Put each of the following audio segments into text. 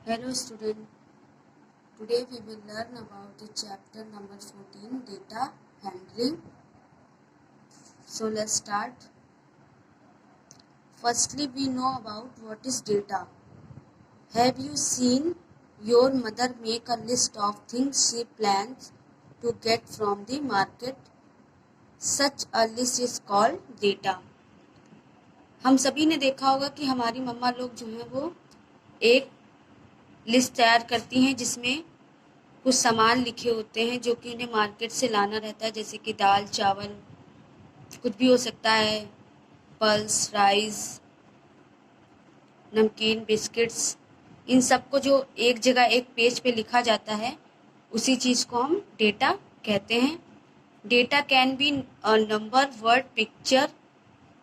Hello student, today we will learn about the chapter number 14 data handling. So let's start. Firstly, we know about what is data. Have you seen your mother make a list of things she plans to get from the market? Such a list is called data. हम सभी ने देखा होगा कि हमारी मम्मा लोग जो हैं वो एक लिस्ट तैयार करती हैं जिसमें कुछ सामान लिखे होते हैं जो कि उन्हें मार्केट से लाना रहता है, जैसे कि दाल चावल कुछ भी हो सकता है, पल्स राइस नमकीन बिस्किट्स, इन सबको जो एक जगह एक पेज पे लिखा जाता है उसी चीज़ को हम डेटा कहते हैं. Data can be a number word picture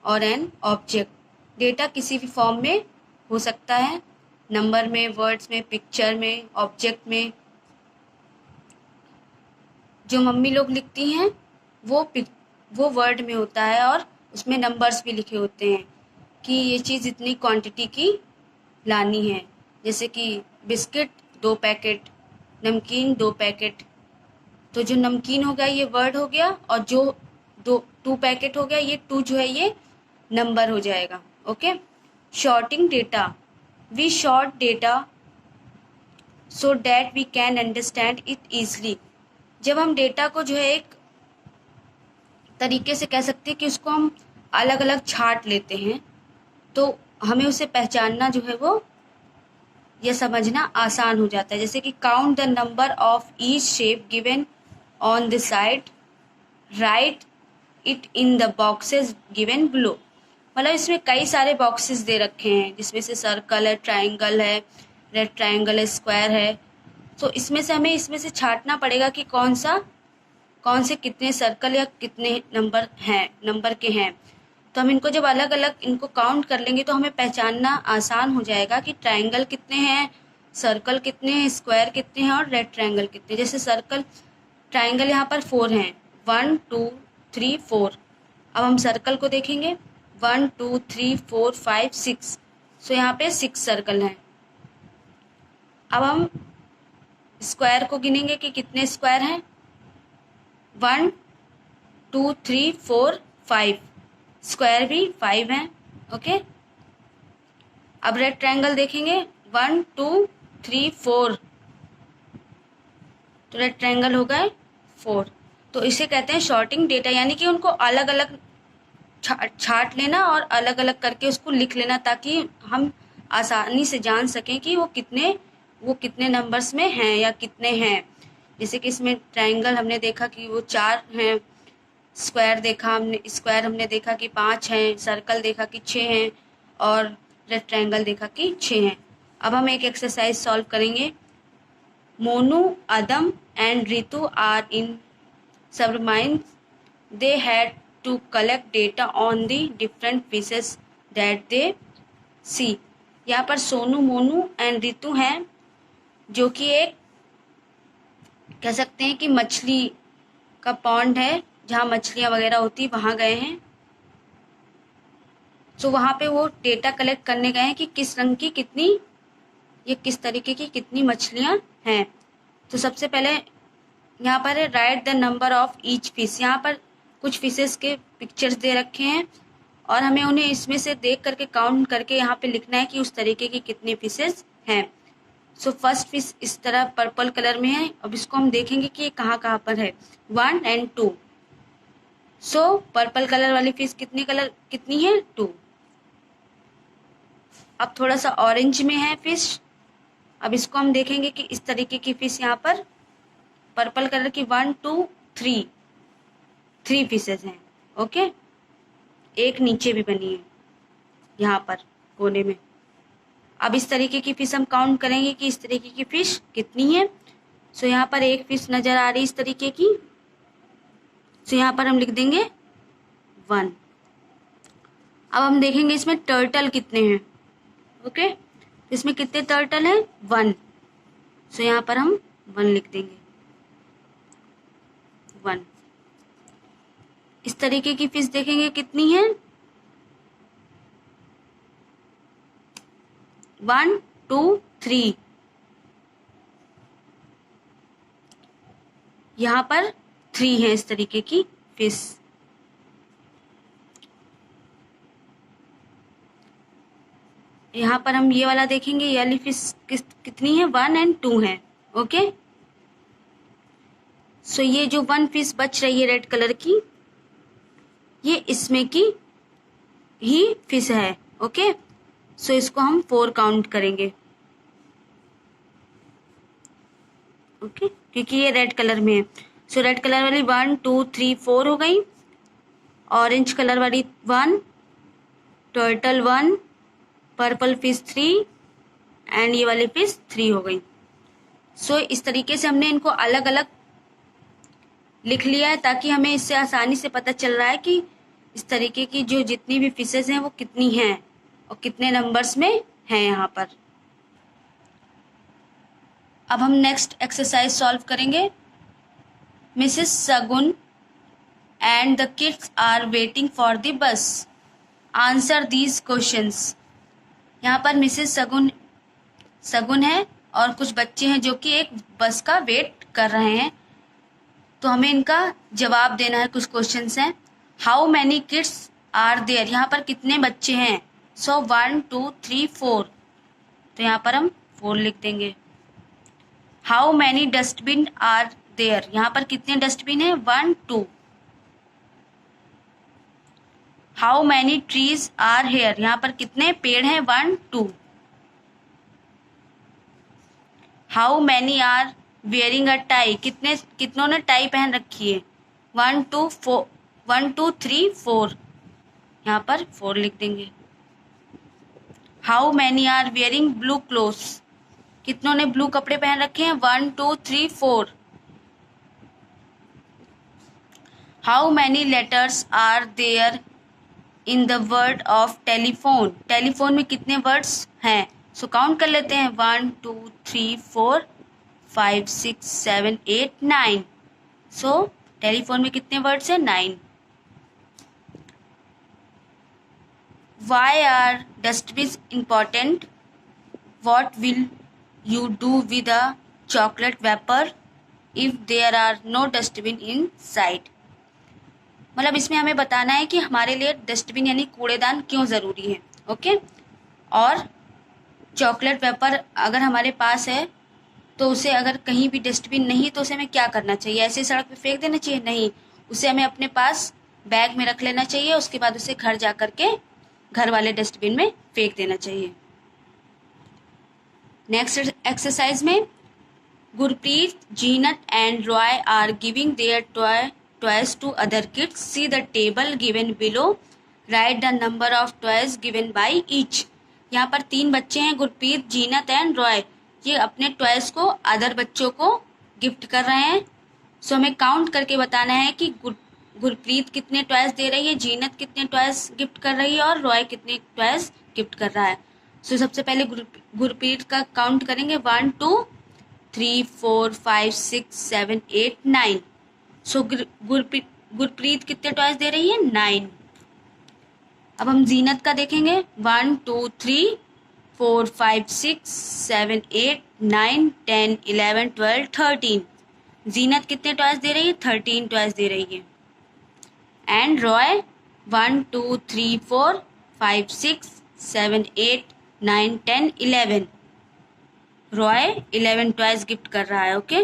और एन ऑब्जेक्ट. डेटा किसी भी फॉर्म में हो सकता है, नंबर में, वर्ड्स में, पिक्चर में, ऑब्जेक्ट में. जो मम्मी लोग लिखती हैं वो वर्ड में होता है और उसमें नंबर्स भी लिखे होते हैं कि ये चीज़ इतनी क्वांटिटी की लानी है. जैसे कि बिस्किट 2 पैकेट, नमकीन 2 पैकेट. तो जो नमकीन हो गया ये वर्ड हो गया और जो 2 पैकेट हो गया ये 2 जो है ये नंबर हो जाएगा. Okay. Sorting data. We sort data so that we can understand it easily. जब हम डेटा को जो है एक तरीके से कह सकते हैं कि उसको हम अलग अलग छांट लेते हैं तो हमें उसे पहचानना जो है वो यह समझना आसान हो जाता है. जैसे कि count the number of each shape given on the side, right it in the boxes given below. मतलब इसमें कई सारे बॉक्सेस दे रखे हैं जिसमें से सर्कल है, ट्राइंगल है, रेड ट्राइंगल है, स्क्वायर है. तो इसमें से छांटना पड़ेगा कि कौन से कितने सर्कल या कितने नंबर के हैं. तो हम इनको जब अलग अलग इनको काउंट कर लेंगे तो हमें पहचानना आसान हो जाएगा कि ट्राइंगल कितने हैं, सर्कल कितने हैं, स्क्वायर कितने हैं और रेड ट्राइंगल कितने. जैसे ट्राइंगल यहाँ पर 4 हैं, 1 2 3 4. अब हम सर्कल को देखेंगे, 1 2 3 4 5 6. सो यहाँ पे 6 सर्कल हैं. अब हम स्क्वायर को गिनेंगे कि कितने स्क्वायर हैं, 1 2 3 4 5. स्क्वायर भी 5 हैं. ओके. अब रेड ट्रायंगल देखेंगे, 1 2 3 4. तो रेड ट्रायंगल हो गए 4. तो इसे कहते हैं शॉर्टिंग डेटा, यानी कि उनको अलग अलग छांट लेना और अलग अलग करके उसको लिख लेना ताकि हम आसानी से जान सकें कि वो कितने नंबर्स में हैं या कितने हैं. जैसे कि इसमें ट्रायंगल हमने देखा कि वो 4 हैं, स्क्वायर हमने देखा कि 5 हैं, सर्कल देखा कि 6 हैं और रेड ट्रायंगल देखा कि 6 हैं. अब हम एक एक्सरसाइज सॉल्व करेंगे. Monu, Adam and Ritu are in submarines. They had to collect data on the different fishes that they see. यहाँ पर सोनू, मोनू एंड रितु हैं जो कि एक कह सकते हैं कि मछली का पॉन्ड है जहाँ मछलियाँ वगैरह होती, वहाँ गए हैं. तो वहाँ पे वो डेटा कलेक्ट करने गए हैं कि किस रंग की किस तरीके की कितनी मछलियाँ हैं. तो सबसे पहले यहाँ पर है right the number of each fish. यहाँ पर कुछ फिशेस के पिक्चर्स दे रखे हैं और हमें उन्हें इसमें से देख करके काउंट करके यहाँ पे लिखना है कि उस तरीके की कितनी फिशेस हैं. सो फर्स्ट फिश इस तरह पर्पल कलर में है. अब इसको हम देखेंगे कि ये कहाँ पर है, 1 and 2. सो पर्पल कलर वाली फिश कितनी है, 2. अब थोड़ा सा ऑरेंज में है फिश. अब इसको हम देखेंगे कि इस तरीके की फिश यहाँ पर पर्पल कलर की 1 2 3 फिशेज हैं. ओके. एक नीचे भी बनी है यहाँ पर कोने में. अब इस तरीके की फिश हम काउंट करेंगे कि इस तरीके की फिश कितनी है. सो यहाँ पर एक फिश नजर आ रही है इस तरीके की. सो यहाँ पर हम लिख देंगे 1. अब हम देखेंगे इसमें टर्टल कितने हैं. ओके. इसमें कितने टर्टल हैं, 1. सो यहाँ पर हम 1 लिख देंगे, 1. इस तरीके की फिश देखेंगे कितनी है, 1 2 3. यहाँ पर 3 है इस तरीके की फिश। यहाँ पर हम ये वाला देखेंगे, ये वाली फिश कितनी है, 1 और 2 है। ओके, सो ये जो 1 फिश बच रही है रेड कलर की, ये इसमें की ही फिश है। ओके, सो इसको हम 4 काउंट करेंगे। ओके, क्योंकि ये रेड कलर में है। सो रेड कलर वाली 1 2 3 4 हो गई, ऑरेंज कलर वाली 1, टर्टल 1, पर्पल फिश 3 एंड ये वाली फिश 3 हो गई। सो इस तरीके से हमने इनको अलग अलग लिख लिया है, ताकि हमें इससे आसानी से पता चल रहा है कि इस तरीके की जो जितनी भी फिशेज हैं वो कितनी हैं और कितने नंबर्स में हैं यहाँ पर। अब हम नेक्स्ट एक्सरसाइज सॉल्व करेंगे। Mrs Sagun and the kids are waiting for the bus, answer these questions. यहाँ पर मिसेस सगुन है और कुछ बच्चे हैं जो कि एक बस का वेट कर रहे हैं, तो हमें इनका जवाब देना है। कुछ क्वेश्चंस हैं। How many kids are there, यहाँ पर कितने बच्चे हैं। सो 1 2 3 4, तो यहाँ पर हम 4 लिख देंगे। How many dustbin are there, यहाँ पर कितने डस्टबिन है, 1 2। How many trees are here, यहाँ पर कितने पेड़ हैं, 1 2। How many are wearing a tie, कितनों ने टाई पहन रखी है, 1 2 3 4, यहाँ पर 4 लिख देंगे। How many are wearing blue clothes, कितनों ने ब्लू कपड़े पहन रखे हैं, 1 2 3 4। How many letters are there in the word of telephone, telephone में कितने वर्ड्स हैं। सो काउंट कर लेते हैं, 1 2 3 4 5 6 7 8 9। सो टेलीफोन में कितने वर्ड्स हैं, 9। Why are dustbin important, what will you do with a chocolate wrapper if there are no dustbin inside, मतलब इसमें हमें बताना है कि हमारे लिए डस्टबिन यानी कूड़ेदान क्यों ज़रूरी है। ओके, और चॉकलेट वेपर अगर हमारे पास है तो उसे, अगर कहीं भी डस्टबिन नहीं तो उसे हमें क्या करना चाहिए, ऐसे सड़क पे फेंक देना चाहिए, नहीं, उसे हमें अपने पास बैग में रख लेना चाहिए। उसके बाद उसे घर जा कर के घर वाले डस्टबिन में फेंक देना चाहिए। नेक्स्ट एक्सरसाइज में Gurpreet, Zeenat and Roy are giving their toys to other kids, see the table given below, write the number of toys given by each. यहाँ पर 3 बच्चे हैं, गुरप्रीत, जीनत एंड रॉय, ये अपने टॉयज को अदर बच्चों को गिफ्ट कर रहे हैं। सो हमें काउंट करके बताना है कि गुरप्रीत कितने टॉयज दे रही है, जीनत कितने टॉयज गिफ्ट कर रही है और रॉय कितने टॉयज गिफ्ट कर रहा है। सो सबसे पहले गुरप्रीत का काउंट करेंगे, 1 2 3 4 5 6 7 8 9। सो गुरप्रीत कितने टॉयज दे रही है, 9। अब हम जीनत का देखेंगे, 1 2 3 4 5 6 7 8 9 10 11 12 13। जीनत कितने टॉयज दे रही है, 13 टॉयज दे रही है। And Roy 1 2 3 4 5 6 7 8 9 10 11, Roy 11 toys gift कर रहा है। Okay,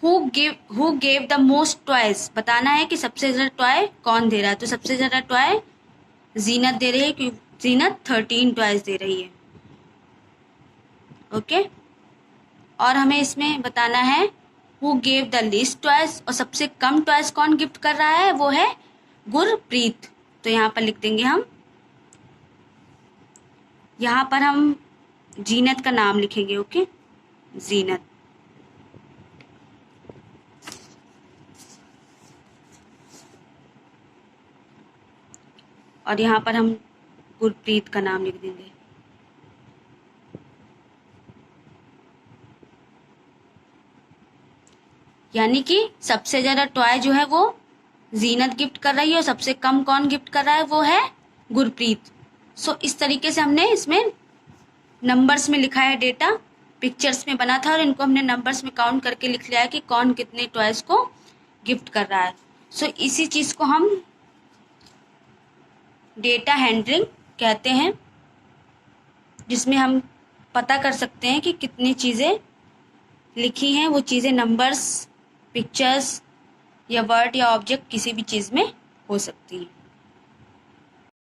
who gave the most toys, बताना है कि सबसे ज्यादा टॉय कौन दे रहा है। तो सबसे ज्यादा टॉय जीनत दे रही है, क्योंकि जीनत 13 टॉयज दे रही है। ओके, और हमें इसमें बताना है who gave the least toys, और सबसे कम टॉयज कौन गिफ्ट कर रहा है, वो है गुरप्रीत। तो यहाँ पर लिख देंगे हम, यहाँ पर हम जीनत का नाम लिखेंगे। ओके, जीनत। और यहाँ पर हम गुरप्रीत का नाम लिख देंगे। यानी कि सबसे ज़्यादा टॉय जो है वो जीनत गिफ्ट कर रही है और सबसे कम कौन गिफ्ट कर रहा है, वो है गुरप्रीत। सो इस तरीके से हमने इसमें नंबर्स में लिखा है डेटा पिक्चर्स में बना था और इनको हमने नंबर्स में काउंट करके लिख लिया है कि कौन कितने टॉयज़ को गिफ्ट कर रहा है। सो इसी चीज़ को हम डेटा हैंडलिंग कहते हैं, जिसमें हम पता कर सकते हैं कि कितनी चीज़ें लिखी हैं। वो चीज़ें नंबर्स, पिक्चर्स या वर्ड या ऑब्जेक्ट किसी भी चीज़ में हो सकती हैं।